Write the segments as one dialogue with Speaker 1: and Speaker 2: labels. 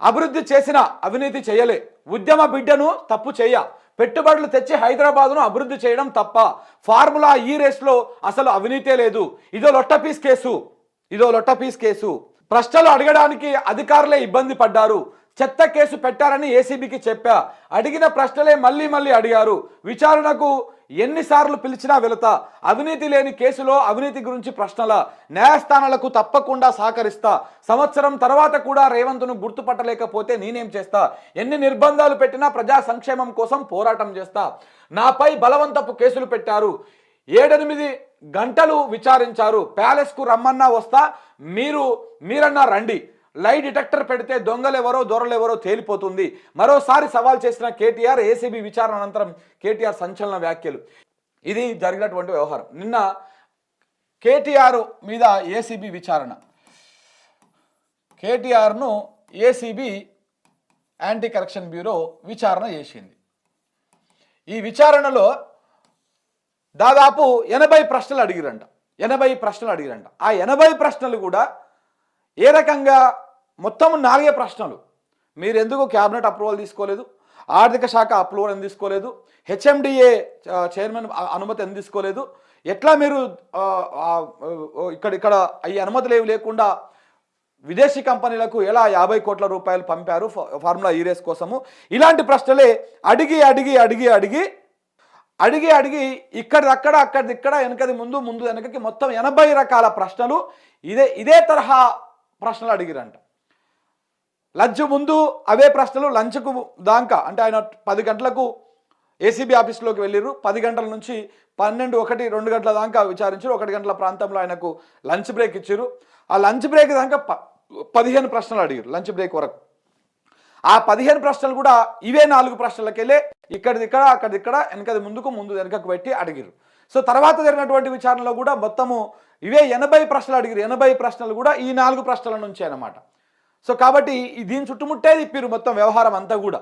Speaker 1: అభివృద్ధి చేసిన అవినీతి చేయలే, ఉద్యమ బిడ్డను తప్పు చేయ, పెట్టుబడులు తెచ్చి హైదరాబాదును అభివృద్ధి చేయడం తప్ప, ఫార్ములా ఈ రేస్లో అసలు అవినీతే లేదు, ఇదో లొట్టపీస్ కేసు, ఇదో లొట్టపీస్ కేసు. ప్రశ్నలు అడగడానికి అధికారులే ఇబ్బంది పడ్డారు, చెత్త కేసు పెట్టారని ఏసీబీకి చెప్పా, అడిగిన ప్రశ్నలే మళ్ళీ మళ్ళీ అడిగారు, విచారణకు ఎన్నిసార్లు పిలిచినా వెళతా, అవినీతి లేని కేసులో అవినీతి గురించి ప్రశ్నల, న్యాయస్థానాలకు తప్పకుండా సహకరిస్తా, సంవత్సరం తర్వాత కూడా రేవంత్ను గుర్తుపట్టలేకపోతే నేనేం చేస్తా, ఎన్ని నిర్బంధాలు పెట్టినా ప్రజా సంక్షేమం కోసం పోరాటం చేస్తా, నాపై బలవంతపు కేసులు పెట్టారు, 7-8 గంటలు విచారించారు, ప్యాలెస్కు రమ్మన్నా వస్తా, మీరన్నా రండి, లై డిటెక్టర్ పెడితే దొంగలెవరో దొరలెవరో తేలిపోతుంది, మరోసారి సవాల్ చేసిన కేటీఆర్. ఏసీబీ విచారణ అనంతరం కేటీఆర్ సంచలన వ్యాఖ్యలు. ఇది జరిగినటువంటి వ్యవహారం. నిన్న కేటీఆర్ మీద ఏసీబీ విచారణ, కేటీఆర్ను ఏసీబీ యాంటీ కరప్షన్ బ్యూరో విచారణ చేసింది. ఈ విచారణలో దాదాపు 80 ప్రశ్నలు అడిగిరంట, 80 ప్రశ్నలు అడిగిరంట. ఆ 80 ప్రశ్నలు కూడా ఏ రకంగా, మొత్తం 4 ప్రశ్నలు. మీరు ఎందుకు క్యాబినెట్ అప్రూవల్ తీసుకోలేదు, ఆర్థిక శాఖ అప్రూవల్ ఎందుకు తీసుకోలేదు, హెచ్ఎండిఏ చైర్మన్ అనుమతి ఎందుకు తీసుకోలేదు, ఎట్లా మీరు ఇక్కడ ఈ అనుమతులు ఏవి లేకుండా విదేశీ కంపెనీలకు ఎలా 50 కోట్ల రూపాయలు పంపారు ఫార్ములా ఈ రేస్ కోసము, ఇలాంటి ప్రశ్నలే అడిగి అడిగి అడిగి అడిగి అడిగి అడిగి ఇక్కడిదక్కడ అక్కడిక్కడ వెనకది ముందు వెనకకి మొత్తం 80 రకాల ప్రశ్నలు ఇదే తరహా ప్రశ్నలు అడిగిరంట. లంచ్ ముందు అవే ప్రశ్నలు, లంచ్కు దాకా అంటే ఆయన 10 గంటలకు ఏసీబీ ఆఫీస్లోకి వెళ్ళిర్రు, 10 గంటల నుంచి 12, 1, 2 గంటల దాకా విచారించారు, 1 గంటల ప్రాంతంలో ఆయనకు లంచ్ బ్రేక్ ఇచ్చారు. ఆ లంచ్ బ్రేక్ దాకా 15 ప్రశ్నలు అడిగారు లంచ్ బ్రేక్ వరకు. ఆ 15 ప్రశ్నలు కూడా ఇవే 4 ప్రశ్నలకెళ్ళే ఇక్కడిదిక్కడ అక్కడిక్కడ వెనకది ముందు వెనకకు పెట్టి అడిగిరు. సో తర్వాత జరిగినటువంటి విచారణలో కూడా మొత్తము ఇవే 80 ప్రశ్నలు అడిగిరు. 80 ప్రశ్నలు కూడా ఈ 4 ప్రశ్నల నుంచే అన్నమాట. సో కాబట్టి దీని చుట్టుముట్టే తిప్పిరు మొత్తం వ్యవహారం అంతా కూడా,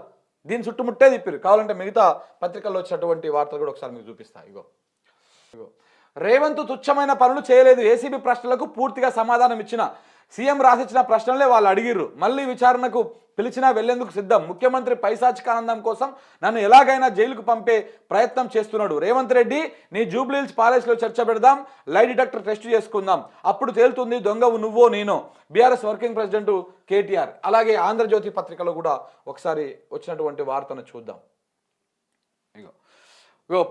Speaker 1: దీని చుట్టుముట్టే తిప్పిరు. కావాలంటే మిగతా పత్రికల్లో వచ్చినటువంటి వార్తలు కూడా ఒకసారి మీకు చూపిస్తా. ఇగో రేవంత్ తుచ్చమైన పనులు చేయలేదు, ఏసీబీ ప్రశ్నలకు పూర్తిగా సమాధానం ఇచ్చిన, సీఎం రాసిచ్చిన ప్రశ్నలే వాళ్ళు అడిగిర్రు, మళ్ళీ విచారణకు పిలిచినా వెళ్లేందుకు సిద్ధం, ముఖ్యమంత్రి పైశాచిక ఆనందం కోసం నన్ను ఎలాగైనా జైలుకు పంపే ప్రయత్నం చేస్తున్నాడు, రేవంత్ రెడ్డి నీ జూబ్లీహిల్స్ ప్యాలెస్లో చర్చ పెడదాం, లై డిటెక్టర్ టెస్ట్ చేసుకుందాం, అప్పుడు తేలుతుంది దొంగవు నువ్వో నేనో, బీఆర్ఎస్ వర్కింగ్ ప్రెసిడెంట్ కేటీఆర్. అలాగే ఆంధ్రజ్యోతి పత్రికలో కూడా ఒకసారి వచ్చినటువంటి వార్తను చూద్దాం.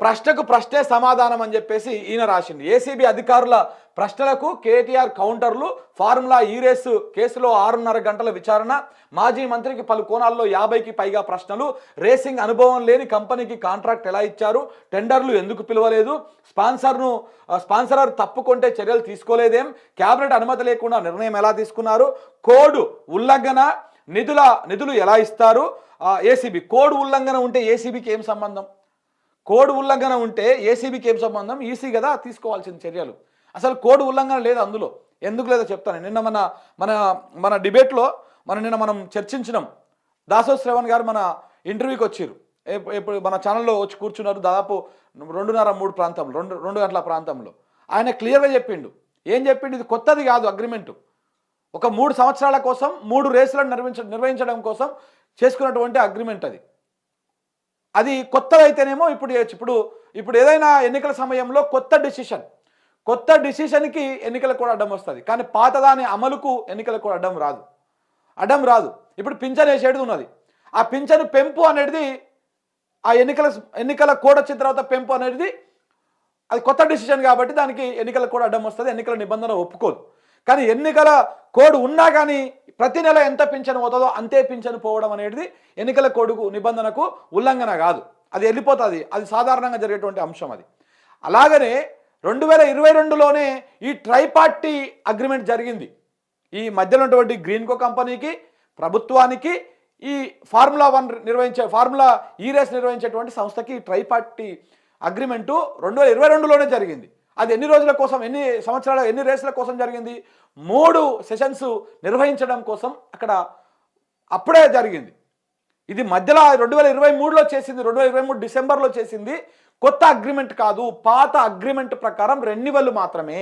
Speaker 1: ప్రశ్నకు ప్రశ్నే సమాధానం అని చెప్పేసి ఈయన రాసింది. ఏసీబీ అధికారుల ప్రశ్నలకు కేటీఆర్ కౌంటర్లు, ఫార్ములా ఈ రేసు కేసులో 6.5 గంటల విచారణ, మాజీ మంత్రికి పలు కోణాల్లో 50కి పైగా ప్రశ్నలు, రేసింగ్ అనుభవం లేని కంపెనీకి కాంట్రాక్ట్ ఎలా ఇచ్చారు, టెండర్లు ఎందుకు పిలవలేదు, స్పాన్సరర్ తప్పుకుంటే చర్యలు తీసుకోలేదేం, క్యాబినెట్ అనుమతి లేకుండా నిర్ణయం ఎలా తీసుకున్నారు, కోడ్ ఉల్లంఘన, నిధులు ఎలా ఇస్తారు, ఏసీబీ కోడ్ ఉల్లంఘన ఉంటే ఏసీబీకి ఏం సంబంధం, కోడ్ ఉల్లంఘన ఉంటే ఏసీబీకి ఏం సంబంధం, ఈసీ కదా తీసుకోవాల్సిన చర్యలు. అసలు కోడ్ ఉల్లంఘన లేదు అందులో, ఎందుకు లేదో చెప్తాను. నిన్న మన డిబేట్లో మనం చర్చించినాం. దాసో శ్రవణ్ గారు మన ఇంటర్వ్యూకి వచ్చారు, ఇప్పుడు మన ఛానల్లో వచ్చి కూర్చున్నారు. దాదాపు 2:30-3 ప్రాంతంలో 2 గంటల ప్రాంతంలో ఆయన క్లియర్గా చెప్పిండు. ఏం చెప్పిండు, ఇది కొత్తది కాదు అగ్రిమెంటు, ఒక 3 సంవత్సరాల కోసం 3 రేసులను నిర్వహించడం కోసం చేసుకున్నటువంటి అగ్రిమెంట్ అది కొత్తగా అయితేనేమో ఇప్పుడు ఏదైనా ఎన్నికల సమయంలో కొత్త డిసిషన్కి ఎన్నికలకు కూడా అడ్డం వస్తుంది, కానీ పాతదాని అమలుకు ఎన్నికలకు కూడా అడ్డం రాదు. ఇప్పుడు పింఛన్ వేసేది ఉన్నది, ఆ పింఛను పెంపు అనేది ఆ ఎన్నికల కోడ్ వచ్చిన తర్వాత పెంపు అనేది అది కొత్త డిసిషన్ కాబట్టి దానికి ఎన్నికలకు కూడా అడ్డం వస్తుంది, ఎన్నికల నిబంధన ఒప్పుకోదు. కానీ ఎన్నికల కోడ్ ఉన్నా కానీ ప్రతి నెల ఎంత పింఛను పోతుందో అంతే పింఛను పోవడం అనేది ఎన్నికల కోడ్కు నిబంధనకు ఉల్లంఘన కాదు, అది వెళ్ళిపోతుంది, అది సాధారణంగా జరిగేటువంటి అంశం. అది అలాగనే 2022లోనే ఈ ట్రైపార్టీ అగ్రిమెంట్ జరిగింది. ఈ మధ్యలో ఉన్నటువంటి గ్రీన్కో కంపెనీకి, ప్రభుత్వానికి, ఈ ఫార్ములా ఈ రేస్ నిర్వహించేటువంటి సంస్థకి ట్రైపార్టీ అగ్రిమెంటు 2022లోనే జరిగింది. అది ఎన్ని రోజుల కోసం, ఎన్ని సంవత్సరాల, ఎన్ని రేసుల కోసం జరిగింది, 3 సెషన్స్ నిర్వహించడం కోసం అప్పుడే జరిగింది. ఇది మధ్యలో 2023లో చేసింది, 2023 డిసెంబర్లో చేసింది, కొత్త అగ్రిమెంట్ కాదు, పాత అగ్రిమెంట్ ప్రకారం రెన్యువల్ మాత్రమే.